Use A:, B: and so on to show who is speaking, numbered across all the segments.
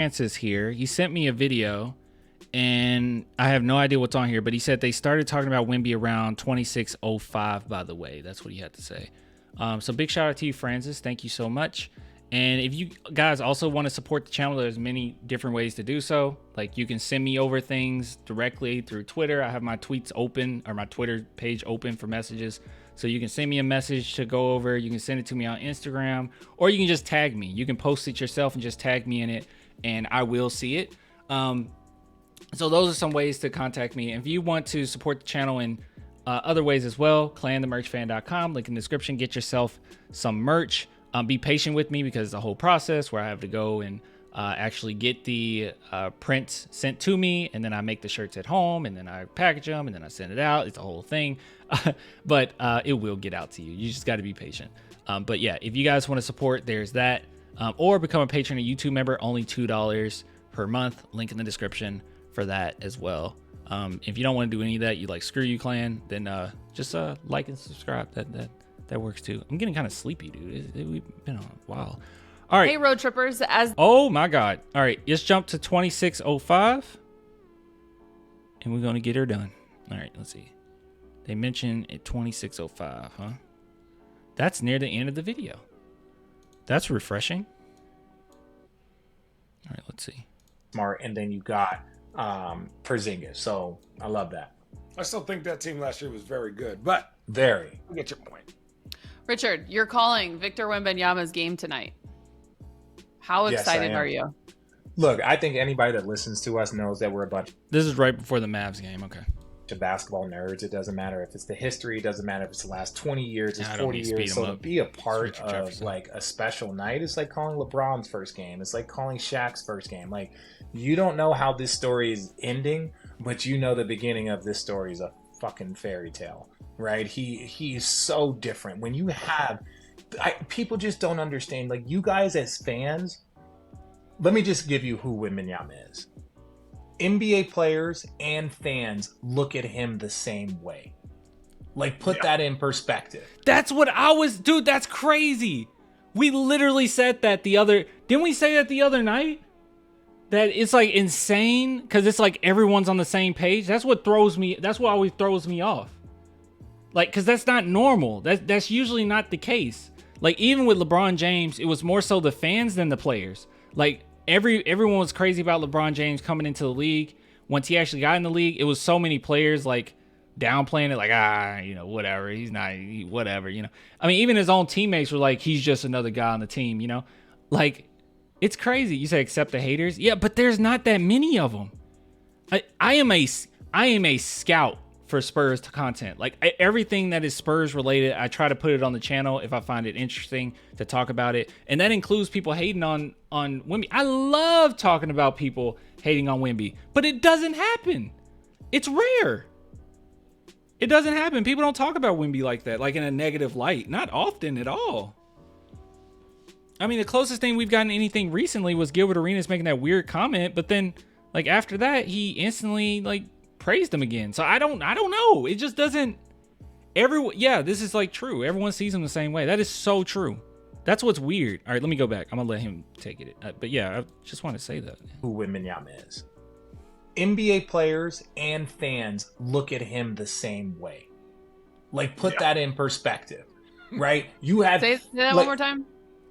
A: Francis here. He sent me a video, and I have no idea what's on here, but he said they started talking about Wemby around 26:05, by the way. That's what he had to say. So big shout out to you, Francis. Thank you so much. And if you guys also want to support the channel, there's many different ways to do so. Like, you can send me over things directly through Twitter. I have my tweets open, or my Twitter page open for messages. So you can send me a message to go over. You can send it to me on Instagram, or you can just tag me. You can post it yourself and just tag me in it, and I will see it. So those are some ways to contact me. And if you want to support the channel in other ways as well, clanthemerchfan.com, link in the description. Get yourself some merch. Be patient with me because it's a whole process where I have to go and actually get the prints sent to me, and then I make the shirts at home, and then I package them, and then I send it out. It's a whole thing, but it will get out to you. You just got to be patient. But yeah, if you guys want to support, there's that. Or become a patron or YouTube member, only $2 per month. Link in the description for that as well. If you don't want to do any of that, you like screw you clan, then just like and subscribe. That works too. I'm getting kind of sleepy, dude. We've been on a while. All right.
B: Hey, road trippers.
A: Oh my God. All right, let's jump to 26:05, and we're gonna get her done. All right, let's see. They mentioned at 26:05, huh? That's near the end of the video. That's refreshing. All right, let's see.
C: Smart, and then you got Porzingis. So I love that.
D: I still think that team last year was very good, but
C: Very.
D: I get your point.
B: Richard, you're calling Victor Wembanyama's game tonight. How
C: Yes,
B: excited
C: I am.
B: are you?
C: Look, I think anybody that listens to us knows that we're a bunch
A: This is right before the Mavs game. Okay.
C: of basketball nerds. It doesn't matter if it's the history. It doesn't matter if it's the last 20 years. It's
A: I don't
C: 40
A: need to speed
C: years.
A: them
C: So to
A: up.
C: be a part
A: Switch to
C: of
A: Jefferson.
C: like a special night, it's like calling LeBron's first game. It's like calling Shaq's first game. Like, you don't know how this story is ending, but you know the beginning of this story is a fucking fairy tale, right? He's so different. When you have people just don't understand. Like, you guys as fans, let me just give you who Wembanyama is. NBA players and fans look at him the same way. Like, put that in perspective.
A: That's what I was, dude. That's crazy. We literally said that didn't we say that the other night? That it's like insane because it's like everyone's on the same page. That's what always throws me off. Like, because that's not normal. That's usually not the case. Like, even with LeBron James, it was more so the fans than the players. Like, everyone was crazy about LeBron James coming into the league. Once he actually got in the league, it was so many players like downplaying it, like, whatever. He's not, whatever, I mean, even his own teammates were like, he's just another guy on the team, Like, it's crazy. You say accept the haters. Yeah, but there's not that many of them. I am a scout for Spurs content. Like, everything that is Spurs related, I try to put it on the channel if I find it interesting to talk about it. And that includes people hating on Wemby. I love talking about people hating on Wemby, but it doesn't happen. It's rare. It doesn't happen. People don't talk about Wemby like that, like in a negative light. Not often at all. I mean, the closest thing we've gotten anything recently was Gilbert Arenas making that weird comment, but then, like, after that, he instantly, like, praised him again. So I don't know. It just doesn't. This is like true. Everyone sees him the same way. That is so true. That's what's weird. All right, let me go back. I'm gonna let him take it. But yeah, I just want to say that.
C: Who Wembanyama is. NBA players and fans look at him the same way. Like, put that in perspective, right? You have
B: Say that one more time.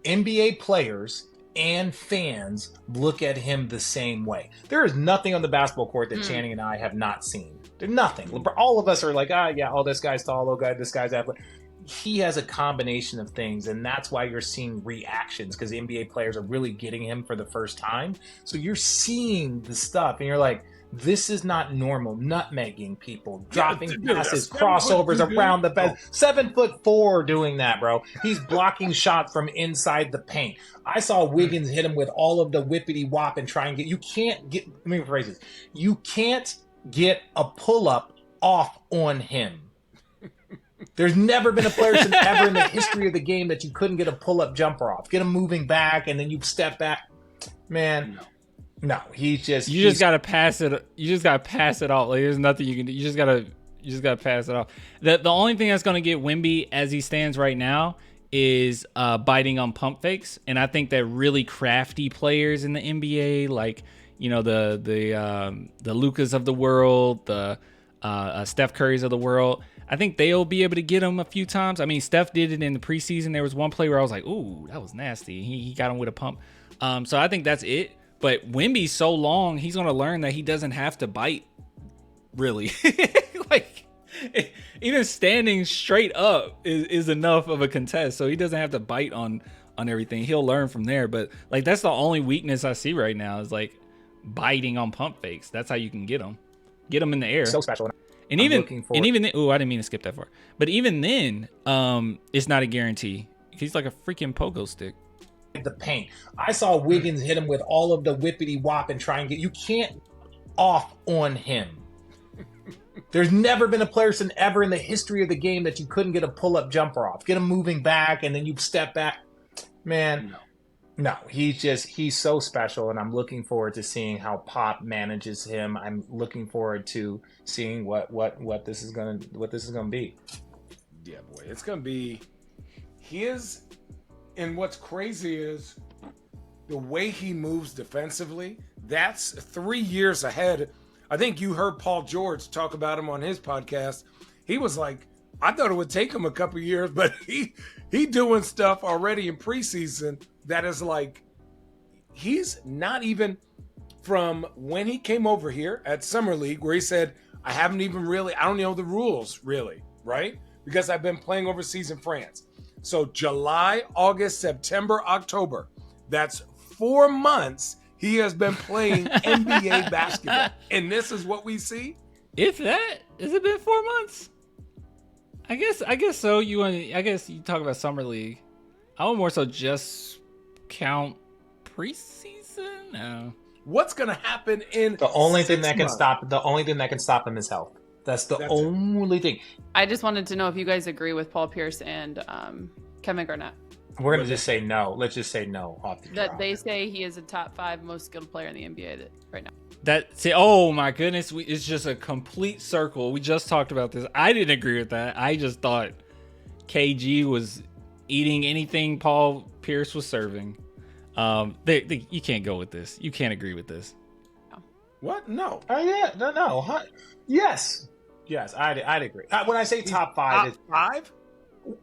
C: NBA players and fans look at him the same way. There is nothing on the basketball court that Channing and I have not seen. There's nothing. All of us are like, this guy's tall, this guy's athletic. He has a combination of things, and that's why you're seeing reactions, because NBA players are really getting him for the first time. So you're seeing the stuff, and you're like, this is not normal. Nutmegging people, dropping passes, crossovers around the bed. 7'4" doing that, bro. He's blocking shots from inside the paint. I saw Wiggins hit him with all of the whippity wop and try and get. Let me rephrase this. You can't get a pull up off on him. There's never been a player since ever in the history of the game that you couldn't get a pull up jumper off. Get him moving back, and then you step back. Man. No, he's just
A: gotta pass it. You just gotta pass it off. Like, there's nothing you can do. You just gotta pass it off. The only thing that's gonna get Wemby as he stands right now is biting on pump fakes, and I think that really crafty players in the NBA, like the Lucas of the world, the Steph Currys of the world, I think they'll be able to get him a few times. I mean, Steph did it in the preseason. There was one play where I was like, "Ooh, that was nasty." He got him with a pump. So I think that's it. But Wemby's so long, he's gonna learn that he doesn't have to bite. Really, like even standing straight up is enough of a contest. So he doesn't have to bite on everything. He'll learn from there. But like that's the only weakness I see right now is like biting on pump fakes. That's how you can get them in the air.
C: So special.
A: And even then, oh, I didn't mean to skip that far. But even then, it's not a guarantee. He's like a freaking pogo stick.
C: The paint. I saw Wiggins hit him with all of the whippity wop and try and get. You can't off on him. There's never been a person ever in the history of the game that you couldn't get a pull-up jumper off. Get him moving back, and then you step back. Man, no, he's so special, and I'm looking forward to seeing how Pop manages him. I'm looking forward to seeing what this is gonna be.
D: Yeah, boy, it's gonna be his. And what's crazy is the way he moves defensively. That's 3 years ahead. I think you heard Paul George talk about him on his podcast. He was like, I thought it would take him a couple years, but he doing stuff already in preseason that is like, he's not even from when he came over here at Summer League, where he said, I don't know the rules really, right? Because I've been playing overseas in France. So July, August, September, October, that's 4 months he has been playing NBA basketball. And this is what we see?
A: If that, has it been 4 months? I guess so. I guess you talk about Summer League. I would more so just count preseason. No.
D: What's gonna happen in
C: the only thing that can stop him is health. That's only thing.
B: I just wanted to know if you guys agree with Paul Pierce and Kevin Garnett.
C: We're gonna just say no. Let's just say no off the
B: That
C: drop.
B: they say he is a top 5 most skilled player in the NBA right now.
A: Oh my goodness, it's just a complete circle. We just talked about this. I didn't agree with that. I just thought KG was eating anything Paul Pierce was serving. You can't go with this. You can't agree with this.
D: What? No.
C: No. Huh? Yes, I'd agree. When I say top 5,
D: top 5.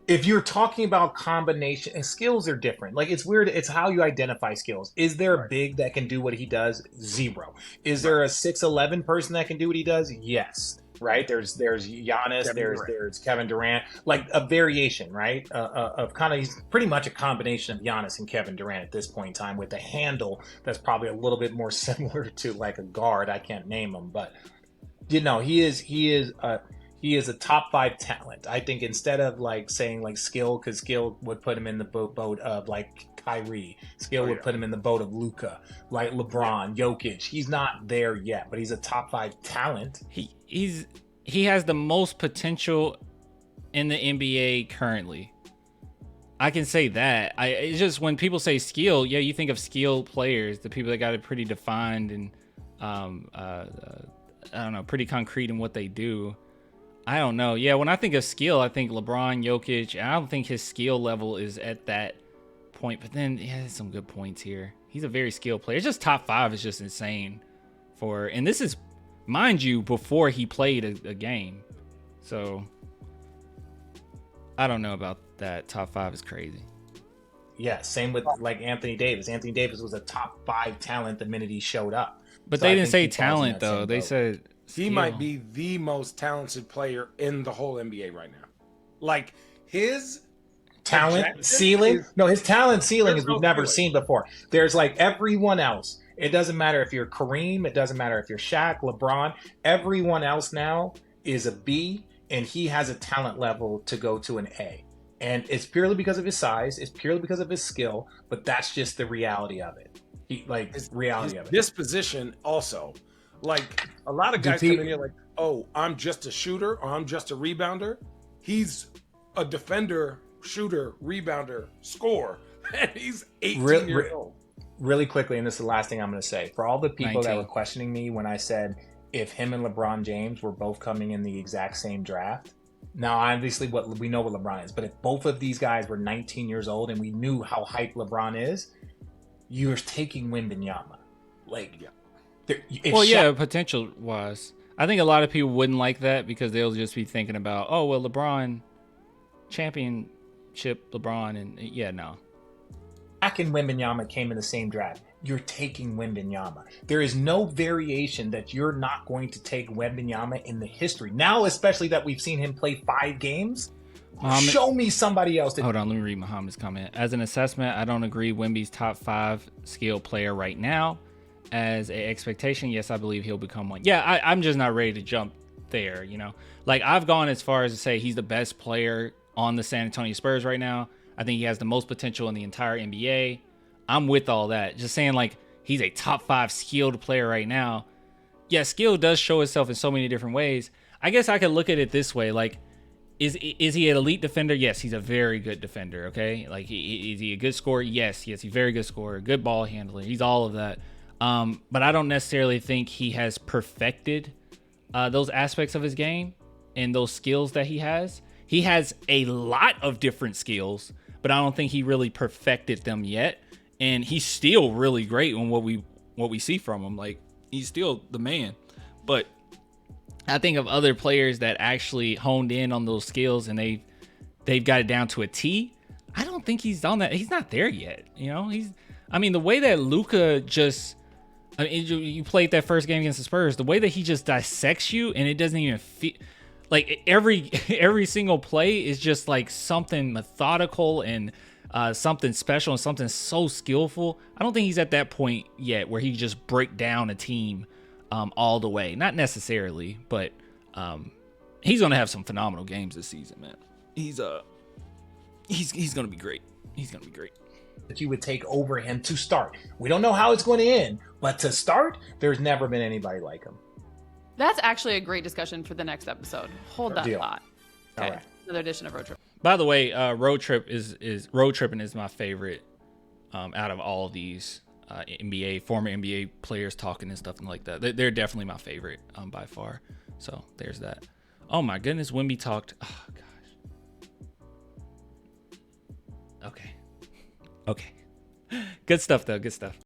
C: If you're talking about combination, and skills are different. Like it's weird. It's how you identify skills. Is there a big that can do what he does? 0. Is there a 6'11" person that can do what he does? Yes. Right. There's Giannis. There's Kevin Durant. Like a variation, right? Of kind of he's pretty much a combination of Giannis and Kevin Durant at this point in time, with a handle that's probably a little bit more similar to like a guard. I can't name him, but he is a top 5 talent. I think instead of like saying like skill, because skill would put him in the boat of like Kyrie. Skill would put him in the boat of Luka, like LeBron, Jokic. He's not there yet, but he's a top 5 talent.
A: He has the most potential in the NBA currently. I can say that. It's just when people say skill, yeah, you think of skilled players, the people that got it pretty defined and I don't know, pretty concrete in what they do. I don't know. Yeah, when I think of skill, I think LeBron, Jokic. And I don't think his skill level is at that point. But then, yeah, there's some good points here. He's a very skilled player. It's just top 5 is just insane and this is, mind you, before he played a game. So I don't know about that. Top 5 is crazy.
C: Yeah, same with like Anthony Davis. Anthony Davis was a top 5 talent the minute he showed up.
A: But they didn't say talent though. They said
D: he might be the most talented player in the whole NBA right now. Like his
C: talent ceiling? His talent ceiling is we've never seen before. There's like everyone else. It doesn't matter if you're Kareem. It doesn't matter if you're Shaq, LeBron. Everyone else now is a B, and he has a talent level to go to an A. And it's purely because of his size. It's purely because of his skill. But that's just the reality of it. His
D: disposition also. Like a lot of guys come in here like, oh, I'm just a shooter or I'm just a rebounder. He's a defender, shooter, rebounder, scorer. And he's 18 years old.
C: Really quickly, and this is the last thing I'm going to say. For all the people
A: 19.
C: that were questioning me when I said if him and LeBron James were both coming in the exact same draft, Now, obviously, what we know what LeBron is, but if both of these guys were 19 years old and we knew how hyped LeBron is, you're taking Wembanyama. Like,
A: potential wise, I think a lot of people wouldn't like that because they'll just be thinking about, oh well, LeBron, championship LeBron, and no.
C: Shaq and Wembanyama came in the same draft. You're taking Wembanyama. There is no variation that you're not going to take Wembanyama in the history. Now, especially that we've seen him play 5 games, show me somebody else.
A: Hold on, let me read Muhammad's comment. As an assessment, I don't agree Wemby's top 5 skill player right now. As an expectation, yes, I believe he'll become one. Yeah, I'm just not ready to jump there, Like, I've gone as far as to say he's the best player on the San Antonio Spurs right now. I think he has the most potential in the entire NBA. I'm with all that. Just saying, like, he's a top 5 skilled player right now. Yeah, skill does show itself in so many different ways. I guess I could look at it this way. Like, is he an elite defender? Yes, he's a very good defender, okay? Like, is he a good scorer? Yes, he's a very good scorer. Good ball handler. He's all of that. But I don't necessarily think he has perfected those aspects of his game and those skills that he has. He has a lot of different skills, but I don't think he really perfected them yet. And he's still really great on what we see from him. Like, he's still the man. But I think of other players that actually honed in on those skills and they've got it down to a T. I don't think he's on that. He's not there yet. The way that Luka just, you played that first game against the Spurs, the way that he just dissects you and it doesn't even feel like every single play is just like something methodical and something special and something so skillful. I don't think he's at that point yet where he just break down a team all the way. Not necessarily, but he's gonna have some phenomenal games this season, man. He's gonna be great. He's gonna be great.
C: That you would take over him to start. We don't know how it's going to end, but to start, there's never been anybody like him.
B: That's actually a great discussion for the next episode. Hold that thought. Okay.
C: All right.
B: Another edition of Road Trip.
A: By the way, road tripping is my favorite out of all of these former NBA players talking and stuff like that. They're definitely my favorite by far. So there's that. Oh my goodness, Wemby talked. Oh gosh. Okay. Good stuff though. Good stuff.